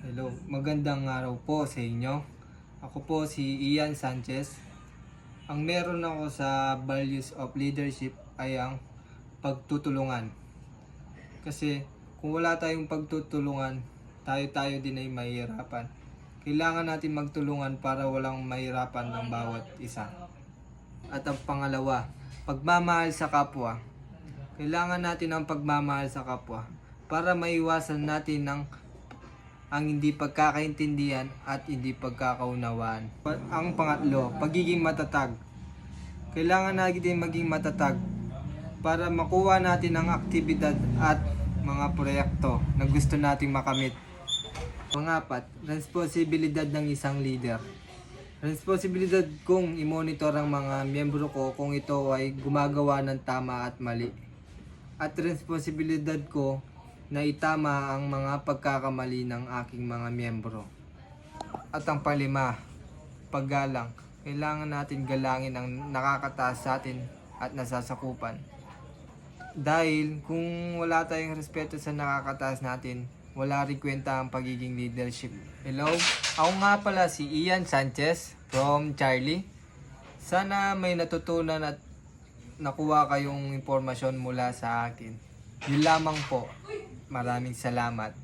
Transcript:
Hello, magandang araw po sa inyo. Ako po si Ian Sanchez. Ang meron ako sa values of leadership ay ang pagtutulungan. Kasi kung wala tayong pagtutulungan, tayo din ay mahihirapan. Kailangan natin magtulungan para walang mahirapan ng bawat isa. At ang pangalawa, pagmamahal sa kapwa. Kailangan natin ang pagmamahal sa kapwa para maiwasan natin ang hindi pagkakaintindihan at hindi pagkakaunawaan. Ang pangatlo, pagiging matatag. Kailangan natin maging matatag para makuha natin ang aktibidad at mga proyekto na gusto nating makamit. Pangapat, responsibilidad ng isang leader. Responsibilidad kong i-monitor ang mga miyembro ko kung ito ay gumagawa ng tama at mali. At responsibilidad ko na itama ang mga pagkakamali ng aking mga miyembro. At ang panglima, paggalang. Kailangan natin galangin ang nakakataas sa atin at nasasakupan. Dahil kung wala tayong respeto sa nakakataas natin, wala rin kwenta ang pagiging leadership. Hello? Ako nga pala si Ian Sanchez from Charlie. Sana may natutunan at nakuha kayong impormasyon mula sa akin. Yun lamang po. Maraming salamat.